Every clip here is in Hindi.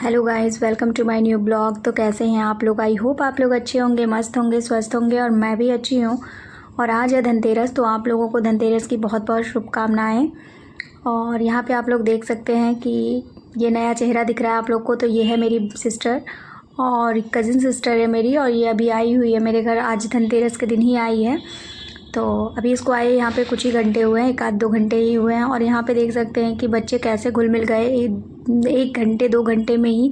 Hello guys, welcome to my new blog. तो कैसे हैं आप लोग? आई होप आप लोग अच्छे होंगे, मस्त होंगे, स्वस्थ होंगे और मैं भी अच्छी हूँ। और आज है धनतेरस, तो आप लोगों को धनतेरस की बहुत बहुत शुभकामनाएं। और यहाँ पे आप लोग देख सकते हैं कि ये नया चेहरा दिख रहा है आप लोग को, तो ये है मेरी सिस्टर और कज़िन सिस्टर है मेरी, और ये अभी आई हुई है मेरे घर। आज धनतेरस के दिन ही आई है। तो अभी इसको आए यहाँ पे कुछ ही घंटे हुए हैं, 1-2 घंटे ही हुए हैं। और यहाँ पे देख सकते हैं कि बच्चे कैसे घुल मिल गए 1 घंटे 2 घंटे में ही।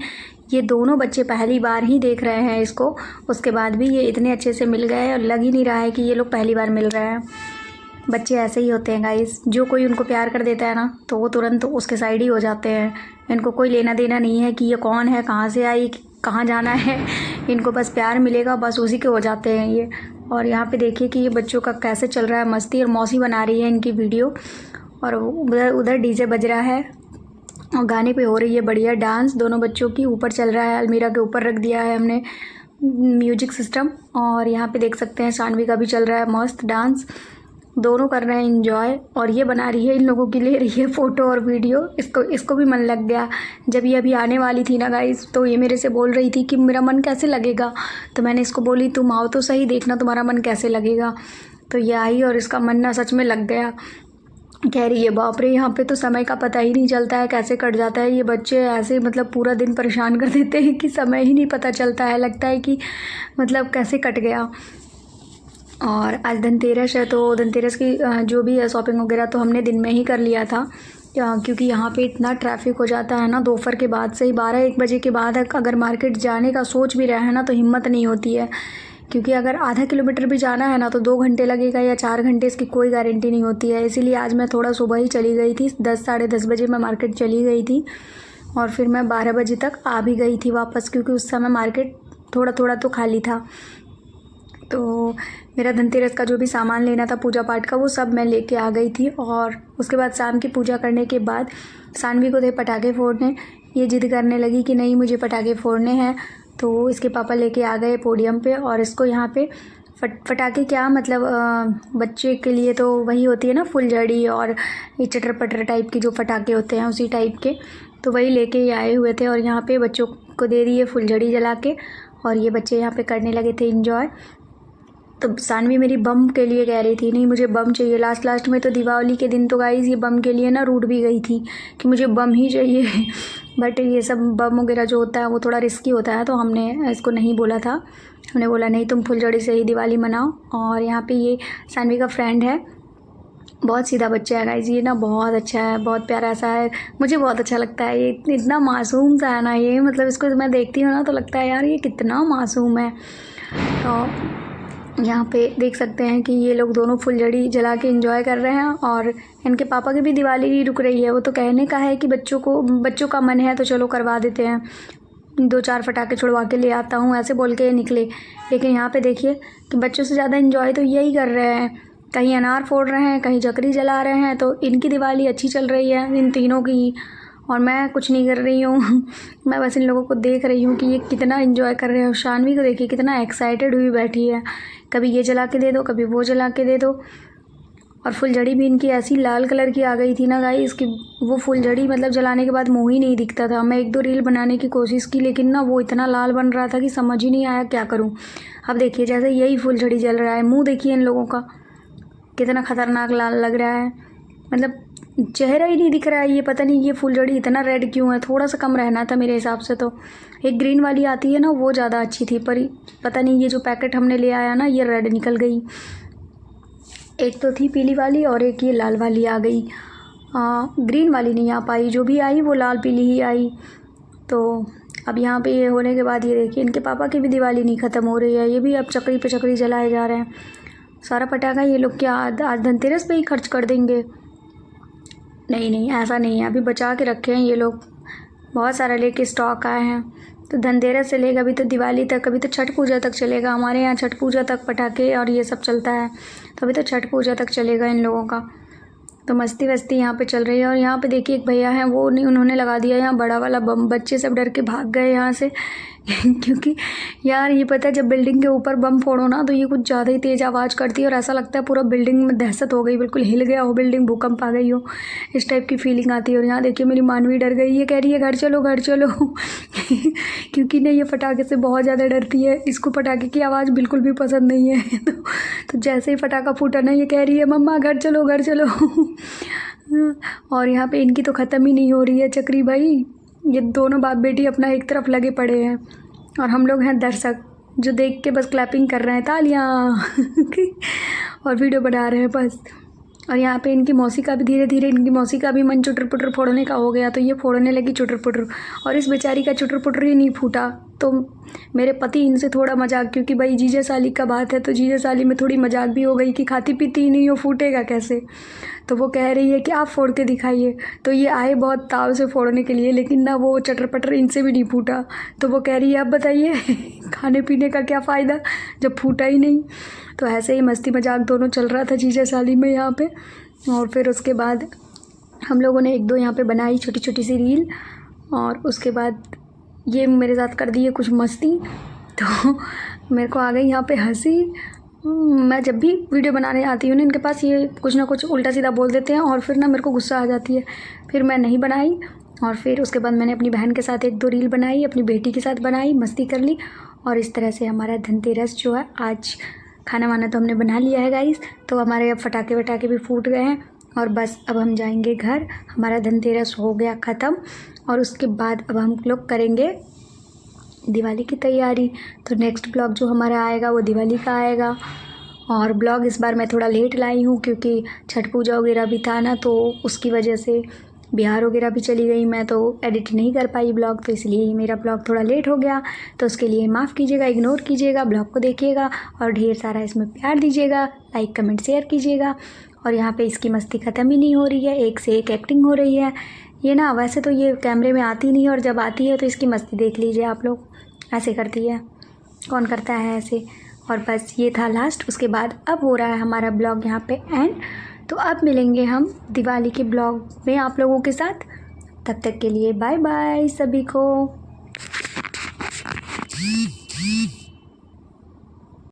ये दोनों बच्चे पहली बार ही देख रहे हैं इसको, उसके बाद भी ये इतने अच्छे से मिल गए और लग ही नहीं रहा है कि ये लोग पहली बार मिल रहे हैं। बच्चे ऐसे ही होते हैं गाइस, जो कोई उनको प्यार कर देता है ना तो वो तुरंत उसके साइड ही हो जाते हैं। इनको कोई लेना देना नहीं है कि ये कौन है, कहाँ से आई, कहाँ जाना है। इनको बस प्यार मिलेगा, बस उसी के हो जाते हैं ये। और यहाँ पे देखिए कि ये बच्चों का कैसे चल रहा है मस्ती, और मौसी बना रही है इनकी वीडियो। और उधर उधर डीजे बज रहा है और गाने पे हो रही है बढ़िया डांस। दोनों बच्चों की ऊपर चल रहा है, अलमीरा के ऊपर रख दिया है हमने म्यूजिक सिस्टम। और यहाँ पे देख सकते हैं सानवी का भी चल रहा है मस्त डांस। दोनों कर रहे हैं एंजॉय, और ये बना रही है इन लोगों की, ले रही है फ़ोटो और वीडियो। इसको भी मन लग गया। जब ये अभी आने वाली थी ना गाइस, तो ये मेरे से बोल रही थी कि मेरा मन कैसे लगेगा। तो मैंने इसको बोली तुम आओ तो सही, देखना तुम्हारा मन कैसे लगेगा। तो ये आई और इसका मन ना सच में लग गया। कह रही है बाप रे, यहाँ पे तो समय का पता ही नहीं चलता है, कैसे कट जाता है। ये बच्चे ऐसे मतलब पूरा दिन परेशान कर देते हैं कि समय ही नहीं पता चलता है, लगता है कि मतलब कैसे कट गया। और आज धनतेरस है, तो धनतेरस की जो भी है शॉपिंग वगैरह तो हमने दिन में ही कर लिया था, क्योंकि यहाँ पे इतना ट्रैफिक हो जाता है ना दोपहर के बाद से ही। 12-1 बजे के बाद अगर मार्केट जाने का सोच भी रहे हैं ना तो हिम्मत नहीं होती है, क्योंकि अगर आधा किलोमीटर भी जाना है ना तो 2 घंटे लगेगा या 4 घंटे, इसकी कोई गारंटी नहीं होती है। इसीलिए आज मैं थोड़ा सुबह ही चली गई थी, 10-10:30 बजे मैं मार्केट चली गई थी। और फिर मैं 12 बजे तक आ भी गई थी वापस, क्योंकि उस समय मार्केट थोड़ा थोड़ा तो खाली था। तो मेरा धनतेरस का जो भी सामान लेना था पूजा पाठ का, वो सब मैं लेके आ गई थी। और उसके बाद शाम की पूजा करने के बाद सानवी को थे पटाखे फोड़ने। ये जिद करने लगी कि नहीं मुझे पटाखे फोड़ने हैं, तो इसके पापा लेके आ गए पोडियम पे। और इसको यहाँ पे पटाखे क्या मतलब बच्चे के लिए तो वही होती है ना, फुलझड़ी और ये चटर पटर टाइप की जो पटाखे होते हैं उसी टाइप के, तो वही लेके ही आए हुए थे। और यहाँ पे बच्चों को दे दिए फुलझड़ी जला के, और ये बच्चे यहाँ पे करने लगे थे इंजॉय। तो सानवी मेरी बम के लिए कह रही थी नहीं मुझे बम चाहिए। लास्ट में तो दीपावली के दिन तो गाइस ये बम के लिए ना रूठ भी गई थी कि मुझे बम ही चाहिए। बट ये सब बम वगैरह जो होता है वो थोड़ा रिस्की होता है, तो हमने इसको नहीं बोला था। हमने बोला नहीं तुम फुलझड़ी से ही दिवाली मनाओ। और यहाँ पे ये सानवी का फ्रेंड है, बहुत सीधा बच्चा है गाइस ये ना, बहुत अच्छा है, बहुत प्यारा सा है। मुझे बहुत अच्छा लगता है ये, इतना मासूम सा है ना ये, मतलब इसको मैं देखती हूँ ना तो लगता है यार ये कितना मासूम है। तो यहाँ पे देख सकते हैं कि ये लोग दोनों फुलझड़ी जला के एंजॉय कर रहे हैं। और इनके पापा की भी दिवाली नहीं रुक रही है, वो तो कहने का है कि बच्चों का मन है तो चलो करवा देते हैं, 2-4 फटाके छुड़वा के ले आता हूँ, ऐसे बोल के निकले। लेकिन यहाँ पे देखिए कि बच्चों से ज़्यादा एंजॉय तो यही कर रहे हैं, कहीं अनार फोड़ रहे हैं, कहीं चकरी जला रहे हैं। तो इनकी दिवाली अच्छी चल रही है इन तीनों की, और मैं कुछ नहीं कर रही हूँ। मैं बस इन लोगों को देख रही हूँ कि ये कितना एंजॉय कर रहे हैं। शानवी को देखिए कितना एक्साइटेड हुई बैठी है, कभी ये जला के दे दो, कभी वो जला के दे दो। और फुलझड़ी भी इनकी ऐसी लाल कलर की आ गई थी ना गाइस, इसकी वो फुलझड़ी मतलब जलाने के बाद मुँह ही नहीं दिखता था। मैं 1-2 रील बनाने की कोशिश की, लेकिन ना वो इतना लाल बन रहा था कि समझ ही नहीं आया क्या करूँ। अब देखिए जैसे यही फुलझड़ी जल रहा है, मुँह देखिए इन लोगों का कितना खतरनाक लाल लग रहा है, मतलब चेहरा ही नहीं दिख रहा है। ये पता नहीं ये फुलझड़ी इतना रेड क्यों है, थोड़ा सा कम रहना था मेरे हिसाब से। तो एक ग्रीन वाली आती है ना वो ज़्यादा अच्छी थी, पर पता नहीं ये जो पैकेट हमने ले आया ना ये रेड निकल गई। एक तो थी पीली वाली और एक ये लाल वाली आ गई। ग्रीन वाली नहीं आ पाई, जो भी आई वो लाल पीली ही आई। तो अब यहाँ पे ये होने के बाद ये देखिए इनके पापा की भी दिवाली नहीं ख़त्म हो रही है, ये भी अब चकरी पे चकरी जलाए जा रहे हैं। सारा पटाखा ये लोग क्या आज धनतेरस पे ही खर्च कर देंगे? नहीं ऐसा नहीं है, अभी बचा के रखे हैं ये लोग, बहुत सारा लेके स्टॉक आए हैं। तो धनतेरस से लेगा अभी तो दिवाली तक, अभी तो छठ पूजा तक चलेगा। हमारे यहाँ छठ पूजा तक पटाखे और ये सब चलता है, तो अभी तो छठ पूजा तक चलेगा इन लोगों का। तो मस्ती वस्ती यहाँ पे चल रही है। और यहाँ पे देखिए एक भैया हैं, वो नहीं उन्होंने लगा दिया यहाँ बड़ा वाला बम, बच्चे सब डर के भाग गए यहाँ से। क्योंकि यार ये पता है जब बिल्डिंग के ऊपर बम फोड़ो ना तो ये कुछ ज़्यादा ही तेज़ आवाज़ करती है, और ऐसा लगता है पूरा बिल्डिंग में दहशत हो गई, बिल्कुल हिल गया हो बिल्डिंग, भूकंप आ गई हो, इस टाइप की फीलिंग आती है। और यहाँ देखिए मेरी मानवी डर गई, ये कह रही है घर चलो घर चलो। क्योंकि ना ये पटाखे से बहुत ज़्यादा डरती है, इसको पटाखे की आवाज़ बिल्कुल भी पसंद नहीं है। तो जैसे ही पटाखा फूटा ना ये कह रही है मम्मा घर चलो घर चलो। और यहाँ पे इनकी तो ख़त्म ही नहीं हो रही है चक्री भाई। ये दोनों बाप बेटी अपना एक तरफ लगे पड़े हैं और हम लोग हैं दर्शक जो देख के बस क्लैपिंग कर रहे हैं, तालियां। और वीडियो बना रहे हैं बस। और यहाँ पे इनकी मौसी का भी धीरे धीरे इनकी मौसी का भी मन चुटर पुटर फोड़ने का हो गया, तो ये फोड़ने लगी चुटर पुटर। और इस बेचारी का चुटर पुटर ही नहीं फूटा। तो मेरे पति इनसे थोड़ा मजाक, क्योंकि भाई जीजा साली का बात है तो जीजा साली में थोड़ी मजाक भी हो गई कि खाती पीती ही नहीं हो, फूटेगा कैसे। तो वो कह रही है कि आप फोड़ के दिखाइए। तो ये आए बहुत ताव से फोड़ने के लिए, लेकिन ना वो चटर पटर इनसे भी नहीं फूटा। तो वो कह रही है अब बताइए खाने पीने का क्या फ़ायदा जब फूटा ही नहीं। तो ऐसे ही मस्ती मजाक दोनों चल रहा था जीजा साली में यहाँ पे। और फिर उसके बाद हम लोगों ने एक दो यहाँ पे बनाई छोटी छोटी सी रील, और उसके बाद ये मेरे साथ कर दी है कुछ मस्ती। तो मेरे को आ गई यहाँ पे हंसी। मैं जब भी वीडियो बनाने आती हूँ ना इनके पास, ये कुछ ना कुछ उल्टा सीधा बोल देते हैं और फिर ना मेरे को गुस्सा आ जाती है। फिर मैं नहीं बनाई, और फिर उसके बाद मैंने अपनी बहन के साथ एक दो रील बनाई, अपनी बेटी के साथ बनाई, मस्ती कर ली। और इस तरह से हमारा धनतेरस जो है, आज खाना वाना तो हमने बना लिया है गाइस। तो हमारे अब पटाखे वटाखे भी फूट गए हैं और बस अब हम जाएंगे घर। हमारा धनतेरस हो गया ख़त्म। और उसके बाद अब हम लोग करेंगे दिवाली की तैयारी। तो नेक्स्ट ब्लॉग जो हमारा आएगा वो दिवाली का आएगा। और ब्लॉग इस बार मैं थोड़ा लेट लाई हूँ क्योंकि छठ पूजा वगैरह भी था ना, तो उसकी वजह से बिहार वगैरह भी चली गई मैं, तो एडिट नहीं कर पाई ब्लॉग, तो इसलिए ही मेरा ब्लॉग थोड़ा लेट हो गया। तो उसके लिए माफ़ कीजिएगा, इग्नोर कीजिएगा, ब्लॉग को देखिएगा और ढेर सारा इसमें प्यार दीजिएगा, लाइक कमेंट शेयर कीजिएगा। और यहाँ पे इसकी मस्ती ख़त्म ही नहीं हो रही है, एक से एक एक्टिंग हो रही है। ये ना वैसे तो ये कैमरे में आती नहीं है, और जब आती है तो इसकी मस्ती देख लीजिए आप लोग, ऐसे करती है, कौन करता है ऐसे। और बस ये था लास्ट। उसके बाद अब हो रहा है हमारा ब्लॉग यहाँ पे एंड। तो अब मिलेंगे हम दिवाली के ब्लॉग में आप लोगों के साथ। तब तक के लिए बाय बाय सभी को।